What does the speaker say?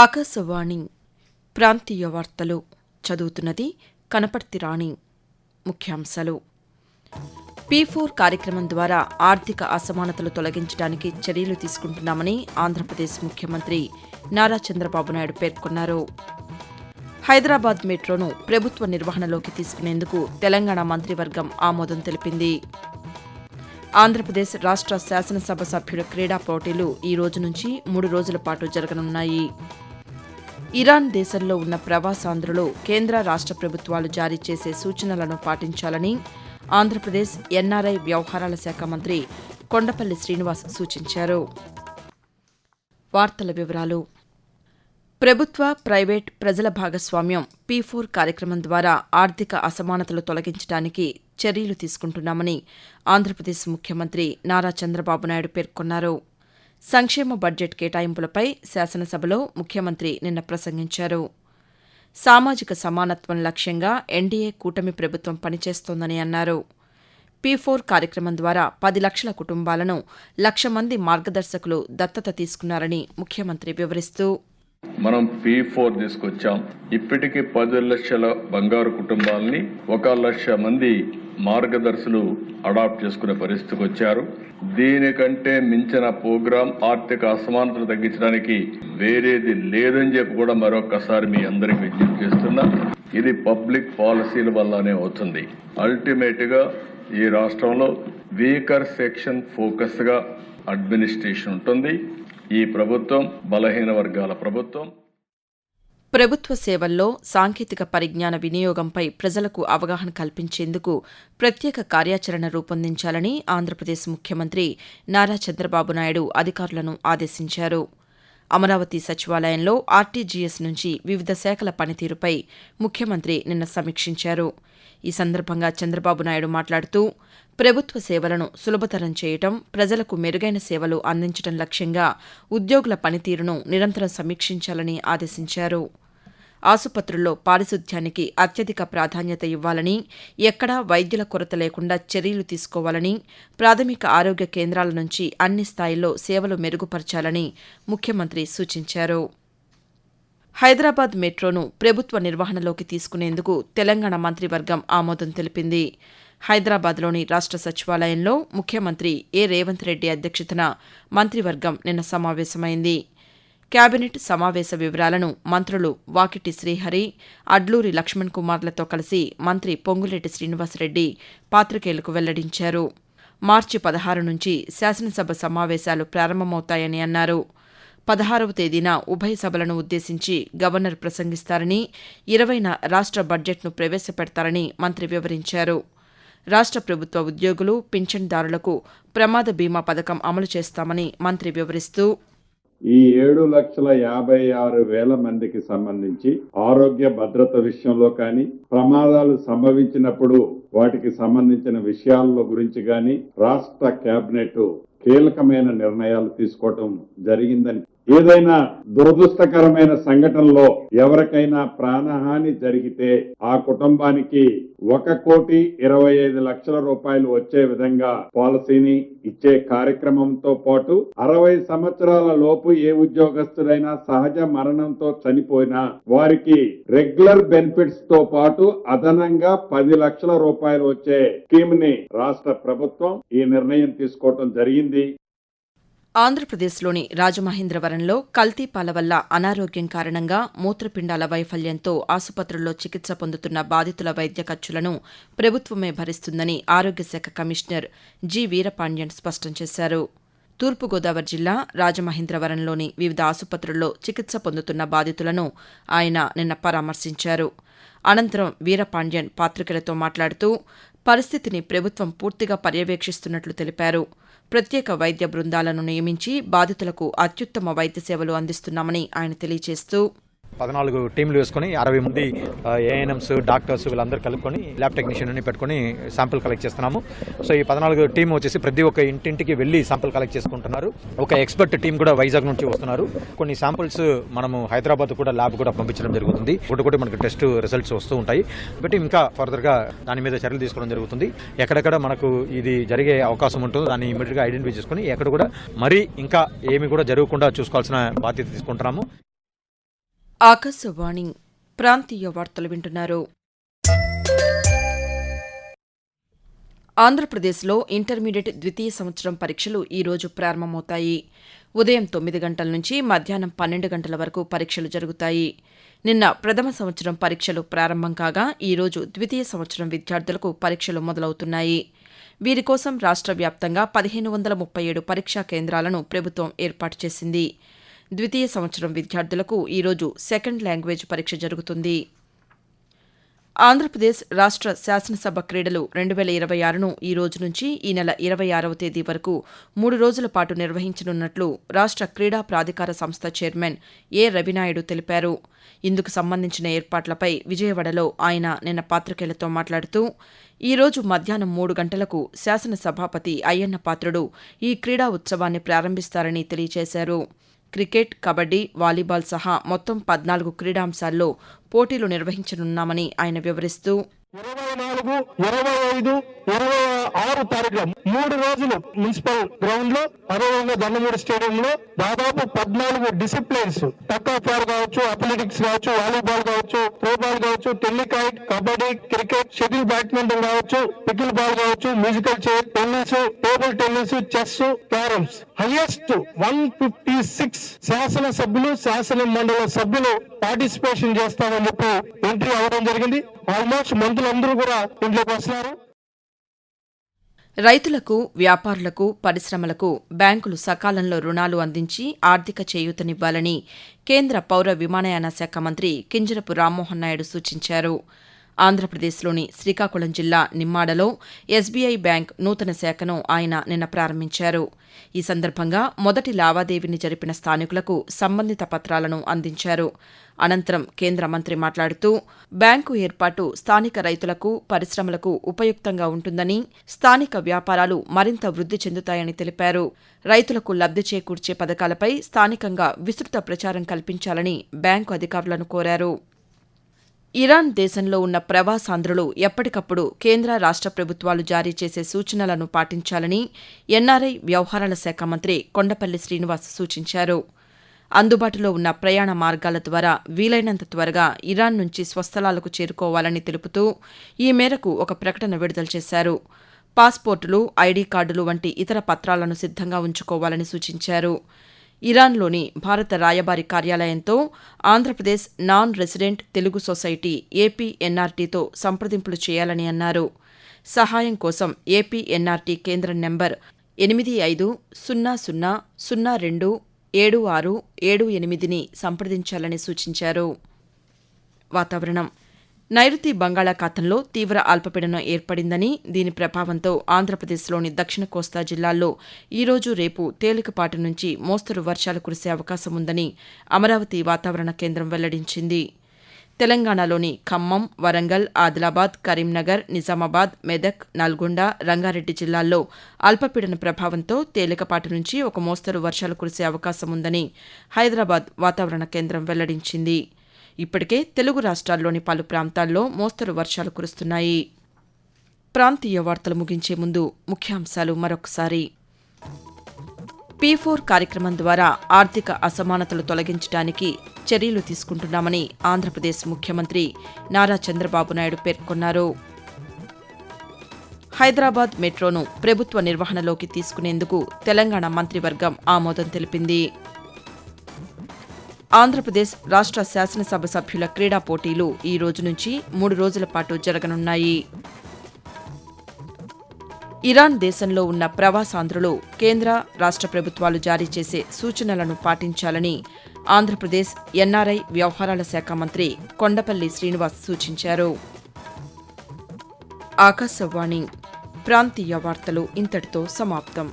ఆకాశవాణి ప్రాంతీయ వార్తలు చదువుతున్నది కనపర్తి రాణి. ముఖ్యాంశాలు. P4 కార్యక్రమం ద్వారా ఆర్థిక అసమానతలు తొలగించడానికి చర్యలు తీసుకుంటున్నామని ఆంధ్రప్రదేశ్ ముఖ్యమంత్రి నారా చంద్రబాబు నాయుడు పేర్కొన్నారు. హైదరాబాద్ మెట్రోను ప్రభుత్వ నిర్వహణలోకి తీసుకునేందుకు తెలంగాణ మంత్రివర్గం ఆమోదం తెలిపింది. ఆంధ్రప్రదేశ్ రాష్ట్ర శాసనసభ సభ్యుల క్రీడా పోటీలు ఈ రోజు నుంచి 3 రోజుల పాటు జరగనున్నాయి. ఇరాన్ దేశంలో ఉన్న ప్రవాసాంధ్రులు కేంద్ర రాష్ట్ర ప్రభుత్వాలు జారీ చేసే సూచనలను పాటించాలని ఆంధ్రప్రదేశ్ ఎన్ఆర్ఐ వ్యవహారాల శాఖ మంత్రి కొండపల్లి శ్రీనివాస్ సూచించారు. వార్తల వివరాలు. ప్రభుత్వ, ప్రైవేట్, ప్రజల భాగస్వామ్యం P4 కార్యక్రమం ద్వారా ఆర్థిక అసమానతలు తొలగించడానికి చర్యలు తీసుకుంటున్నామని ఆంధ్రప్రదేశ్ ముఖ్యమంత్రి నారా చంద్రబాబు నాయుడు పేర్కొన్నారు. సంక్షేమ బడ్జెట్ కేటాయింపులపై శాసనసభలో ముఖ్యమంత్రి నిన్న ప్రసంగించారు. సామాజిక సమానత్వం లక్ష్యంగా ఎన్డీఏ కూటమి ప్రభుత్వం పనిచేస్తోందని అన్నారు. P4 కార్యక్రమం ద్వారా 10 లక్షల కుటుంబాలను 1,00,000 మంది మార్గదర్శకులు దత్తత తీసుకున్నారని ముఖ్యమంత్రి వివరిస్తూ, మనం P4 తీసుకొచ్చాం. ఇప్పటికీ 10 లక్షల బంగారు కుటుంబాలని 1,00,000 మంది మార్గదర్శులు అడాప్ట్ చేసుకునే పరిస్థితికి వచ్చారు. దీనికంటే మించిన ప్రోగ్రాం ఆర్థిక అసమానతలు తగ్గించడానికి వేరేది లేదని చెప్పి కూడా మరొకసారి మీ అందరికి విజ్ఞప్తి చేస్తున్నా. ఇది పబ్లిక్ పాలసీల వల్లనే అవుతుంది. అల్టిమేట్ గా ఈ రాష్ట్రంలో వీకర్ సెక్షన్ ఫోకస్ గా అడ్మినిస్ట్రేషన్ ఉంటుంది. ఈ ప్రభుత్వం బలహీన వర్గాల ప్రభుత్వం. ప్రభుత్వ సేవల్లో సాంకేతిక పరిజ్ఞాన వినియోగంపై ప్రజలకు అవగాహన కల్పించేందుకు ప్రత్యేక కార్యాచరణ రూపొందించాలని ఆంధ్రప్రదేశ్ ముఖ్యమంత్రి నారా చంద్రబాబు నాయుడు అధికారులను ఆదేశించారు. అమరావతి సచివాలయంలో ఆర్టీజీఎస్ నుంచి వివిధ శాఖల పనితీరుపై ముఖ్యమంత్రి నిన్న సమీక్షించారు. ఈ సందర్భంగా చంద్రబాబు నాయుడు మాట్లాడుతూ, ప్రభుత్వ సేవలను సులభతరం చేయటం, ప్రజలకు మెరుగైన సేవలు అందించడం లక్ష్యంగా ఉద్యోగుల పనితీరును నిరంతరం సమీక్షించాలని ఆదేశించారు. ఆసుపత్రుల్లో పారిశుధ్యానికి అత్యధిక ప్రాధాన్యత ఇవ్వాలని, ఎక్కడా వైద్యుల కొరత లేకుండా చర్యలు తీసుకోవాలని, ప్రాథమిక ఆరోగ్య కేంద్రాల నుంచి అన్ని స్థాయిల్లో సేవలు మెరుగుపరచాలని ముఖ్యమంత్రి సూచించారు. హైదరాబాద్ మెట్రోను ప్రభుత్వ నిర్వహణలోకి తీసుకునేందుకు తెలంగాణ మంత్రివర్గం ఆమోదం తెలిపింది. హైదరాబాద్లోని రాష్ట్ర సచివాలయంలో ముఖ్యమంత్రి రేవంత్ రెడ్డి అధ్యక్షతన మంత్రివర్గం నిన్న సమావేశమైంది. కేబినెట్ సమావేశ వివరాలను మంత్రులు వాకిటి శ్రీహరి, అడ్లూరి లక్ష్మణ్ కుమార్లతో కలిసి మంత్రి పొంగులేటి శ్రీనివాసరెడ్డి పాతికేయులకు వెల్లడించారు. మార్చి 16 నుంచి శాసనసభ సమావేశాలు ప్రారంభమవుతాయని అన్నారు. 16వ తేదీన ఉభయ సభలను ఉద్దేశించి గవర్నర్ ప్రసంగిస్తారని, 20న రాష్ట్ర బడ్జెట్ను ప్రవేశపెడతారని మంత్రి వివరించారు. రాష్ట్ర ప్రభుత్వ ఉద్యోగులు, పింఛన్దారులకు ప్రమాద బీమా పథకం అమలు చేస్తామని మంత్రి వివరిస్తూ, ఈ 7,56,000 మందికి సంబంధించి ఆరోగ్య భద్రత విషయంలో కానీ, ప్రమాదాలు సంభవించినప్పుడు వాటికి సంబంధించిన విషయాల గురించి కానీ రాష్ట్ర కేబినెట్ కీలకమైన నిర్ణయాలు తీసుకోవటం జరిగిందని, ఏదైనా దురదృష్టకరమైన సంఘటనలో ఎవరికైనా ప్రాణహాని జరిగితే ఆ కుటుంబానికి 1,25,00,000 రూపాయలు వచ్చే విధంగా పాలసీని ఇచ్చే కార్యక్రమంతో పాటు 60 సంవత్సరాల లోపు ఏ ఉద్యోగస్తుడైనా సహజ మరణంతో చనిపోయినా వారికి రెగ్యులర్ బెనిఫిట్స్ తో పాటు అదనంగా 10 లక్షల రూపాయలు వచ్చే స్కీమ్ ని రాష్ట్ర ప్రభుత్వం ఈ నిర్ణయం తీసుకోవటం జరిగింది. ఆంధ్రప్రదేశ్లోని రాజమహేంద్రవరంలో కల్తీ పాల వల్ల అనారోగ్యం కారణంగా మూత్రపిండాల వైఫల్యంతో ఆసుపత్రుల్లో చికిత్స పొందుతున్న బాధితుల వైద్య ఖర్చులను ప్రభుత్వమే భరిస్తుందని ఆరోగ్యశాఖ కమిషనర్ జి వీరపాండ్యన్ స్పష్టం చేశారు. తూర్పుగోదావరి జిల్లా రాజమహేంద్రవరంలోని వివిధ ఆసుపత్రుల్లో చికిత్స పొందుతున్న బాధితులను ఆయన నిన్న పరామర్శించారు. అనంతరం వీరపాండ్యన్ పాతికేయులతో మాట్లాడుతూ, పరిస్థితిని ప్రభుత్వం పూర్తిగా పర్యవేక్షిస్తున్నట్లు తెలిపారు. ప్రత్యేక వైద్య బృందాలను నియమించి బాధితులకు అత్యుత్తమ వైద్య సేవలు అందిస్తున్నామని ఆయన తెలియజేస్తూ, 14 టీంలు వేసుకొని 60 మంది ఏఎన్ఎంస్, డాక్టర్స్ వీళ్ళందరూ కలుపుకొని ల్యాబ్ టెక్నీషియన్ అని పెట్టుకుని శాంపుల్ కలెక్ట్ చేస్తున్నాము. సో ఈ 14 టీం వచ్చేసి ప్రతి ఒక్క ఇంటింటికి వెళ్ళి శాంపుల్ కలెక్ట్ చేసుకుంటున్నారు. ఒక ఎక్స్పర్ట్ టీం కూడా వైజాగ్ నుంచి వస్తున్నారు. కొన్ని శాంపుల్స్ మనము హైదరాబాద్ కూడా ల్యాబ్ కూడా పంపించడం జరుగుతుంది. ఒకటి మనకు టెస్ట్ రిజల్ట్స్ వస్తూ ఉంటాయి. బట్ ఇంకా ఫర్దర్గా దాని మీద చర్యలు తీసుకోవడం జరుగుతుంది. ఎక్కడెక్కడ మనకు ఇది జరిగే అవకాశం ఉంటుందో దాన్ని ఇమీడియట్గా ఐడెంటిఫై చేసుకుని ఎక్కడ కూడా మరీ ఇంకా ఏమి కూడా జరగకుండా చూసుకోవాల్సిన బాధ్యత తీసుకుంటున్నాము. ఆకాశవాణి ప్రాంతీయ వార్తలు వింటున్నారు. ఆంధ్రప్రదేశ్లో ఇంటర్మీడియట్ ద్వితీయ సంవత్సరం పరీక్షలు ఈ రోజు ప్రారంభమవుతాయి. ఉదయం 9 గంటల నుంచి మధ్యాహ్నం 12 గంటల వరకు పరీక్షలు జరుగుతాయి. నిన్న ప్రథమ సంవత్సరం పరీక్షలు ప్రారంభం కాగా ఈ రోజు ద్వితీయ సంవత్సరం విద్యార్థులకు పరీక్షలు మొదలవుతున్నాయి. వీరి కోసం రాష్ట్ర వ్యాప్తంగా 1537 పరీక్షా కేంద్రాలను ప్రభుత్వం ఏర్పాటు చేసింది. ద్వితీయ సంవత్సరం విద్యార్థులకు ఈరోజు సెకండ్ లాంగ్వేజ్ పరీక్ష జరుగుతుంది. ఆంధ్రప్రదేశ్ రాష్ట్ర శాసనసభ క్రీడలు 2026ను ఈ రోజు నుంచి ఈ నెల 26వ తేదీ వరకు 3 రోజుల పాటు నిర్వహించనున్నట్లు రాష్ట్ర క్రీడా ప్రాధికార సంస్థ చైర్మన్ ఏ రవినాయుడు తెలిపారు. ఇందుకు సంబంధించిన ఏర్పాట్లపై విజయవాడలో ఆయన నిన్న పాతికేయులతో మాట్లాడుతూ ఈ రోజు మధ్యాహ్నం 3 గంటలకు శాసనసభాపతి అయ్యన్న పాత్రుడు ఈ క్రీడా ఉత్సవాన్ని ప్రారంభిస్తారని తెలియజేశారు. క్రికెట్, కబడ్డీ, వాలీబాల్ సహా మొత్తం 14 క్రీడాంశాల్లో పోటీలు నిర్వహించనున్నామని ఆయన వివరిస్తూ 24, 25, 26 తారీఖుల 3 రోజులు మున్సిపల్ గ్రౌండ్ లో అదేవిధంగా దండమూడి స్టేడియంలో దాదాపు 14 డిసిప్లిన్స్ టక్ ఆఫ్ వార్ కావచ్చు, అథ్లెటిక్స్ కావచ్చు, వాలీబాల్ కావచ్చు, త్రోబాల్ కావచ్చు, tennikoit, kabaddi, cricket, shuttle badminton కావచ్చు, పికిల్ బాల్ కావచ్చు, musical chair, tennis, table tennis, chess, carroms. Highest 156 శాసన సభ్యులు, శాసన మండలి సభ్యులు పార్టిసిపేషన్ చేస్తామని చెప్పి ఎంట్రీ అవ్వడం జరిగింది. ఆల్మోస్ట్ మంత్రులందరూ కూడా ఇంట్లోకి వస్తున్నారు. రైతులకు, వ్యాపారులకు, పరిశ్రమలకు బ్యాంకులు సకాలంలో రుణాలు అందించి ఆర్థిక చేయూతనివ్వాలని కేంద్ర పౌర విమానయాన శాఖ మంత్రి కింజరపు రామ్మోహన్ నాయుడు సూచించారు. ఆంధ్రప్రదేశ్లోని శ్రీకాకుళం జిల్లా నిమ్మాడలో ఎస్బీఐ బ్యాంక్ నూతన శాఖను ఆయన నిన్న ప్రారంభించారు. ఈ సందర్భంగా మొదటి లావాదేవీని జరిపిన స్థానికులకు సంబంధిత పత్రాలను అందించారు. అనంతరం కేంద్ర మంత్రి మాట్లాడుతూ బ్యాంకు ఏర్పాటు స్థానిక రైతులకు, పరిశ్రమలకు ఉపయుక్తంగా ఉంటుందని, స్థానిక వ్యాపారాలు మరింత వృద్ధి చెందుతాయని తెలిపారు. రైతులకు లబ్ధి చేకూర్చే పథకాలపై స్థానికంగా విస్తృత ప్రచారం కల్పించాలని బ్యాంకు అధికారులను కోరారు. ఇరాన్ దేశంలో ఉన్న ప్రవాసాంధ్రులు ఎప్పటికప్పుడు కేంద్ర రాష్ట్ర ప్రభుత్వాలు జారీ చేసే సూచనలను పాటించాలని ఎన్ఆర్ఐ వ్యవహారాల శాఖ మంత్రి కొండపల్లి శ్రీనివాస్ సూచించారు. అందుబాటులో ఉన్న ప్రయాణ మార్గాల ద్వారా వీలైనంత త్వరగా ఇరాన్ నుంచి స్వస్థలాలకు చేరుకోవాలని తెలుపుతూ ఈ మేరకు ఒక ప్రకటన విడుదల చేశారు. పాస్పోర్టులు, ఐడీ కార్డులు వంటి ఇతర పత్రాలను సిద్ధంగా ఉంచుకోవాలని సూచించారు. ఇరాన్లోని భారత రాయబారి కార్యాలయంతో Andhra Pradesh non resident Telugu society ఏపీఎన్ఆర్టీతో సంప్రదింపులు చేయాలని అన్నారు. సహాయం కోసం ఏపీఎన్ఆర్టీ కేంద్రం నెంబర్ 8500027678ని సంప్రదించాలని సూచించారు. వాతావరణం. నైరుతి బంగాళాఖాతంలో తీవ్ర అల్పపీడనం ఏర్పడిందని, దీని ప్రభావంతో ఆంధ్రప్రదేశ్లోని దక్షిణ కోస్తా జిల్లాల్లో ఈరోజు, రేపు తేలికపాటి నుంచి మోస్తరు వర్షాలు కురిసే అవకాశం ఉందని అమరావతి వాతావరణ కేంద్రం వెల్లడించింది. తెలంగాణలోని ఖమ్మం, వరంగల్, ఆదిలాబాద్, కరీంనగర్, నిజామాబాద్, మెదక్, నల్గొండ, రంగారెడ్డి జిల్లాల్లో అల్పపీడన ప్రభావంతో తేలికపాటి నుంచి ఒక మోస్తరు వర్షాలు కురిసే అవకాశం ఉందని హైదరాబాద్ వాతావరణ కేంద్రం వెల్లడించింది. ఇప్పటికే తెలుగు రాష్ట్రాల్లోని పలు ప్రాంతాల్లో మోస్తరు వర్షాలు కురుస్తున్నాయి. ప్రాంతీయ వార్తలు ముగించే ముందు ముఖ్యాంశాలు మరొకసారి. P4 కార్యక్రమం ద్వారా ఆర్థిక అసమానతలు తొలగించడానికి చర్యలు తీసుకుంటున్నామని ఆంధ్రప్రదేశ్ ముఖ్యమంత్రి నారా చంద్రబాబు నాయుడు పేర్కొన్నారు. హైదరాబాద్ మెట్రోను ప్రభుత్వ నిర్వహణలోకి తీసుకునేందుకు తెలంగాణ మంత్రివర్గం ఆమోదం తెలిపింది. ఆంధ్రప్రదేశ్ రాష్ట్ర శాసనసభ సభ్యుల క్రీడా పోటీలు ఈ రోజు నుంచి 3 రోజుల పాటు జరగనున్నాయి. ఇరాన్ దేశంలో ఉన్న ప్రవాసాంధ్రులు కేంద్ర, రాష్ట్ర ప్రభుత్వాలు జారీ చేసే సూచనలను పాటించాలని ఆంధ్రప్రదేశ్ ఎన్ఆర్ఐ వ్యవహారాల శాఖ మంత్రి కొండపల్లి శ్రీనివాస్ సూచించారు. ఆకాశవాణి ప్రాంతీయ వార్తలు ఇంతటితో సమాప్తం.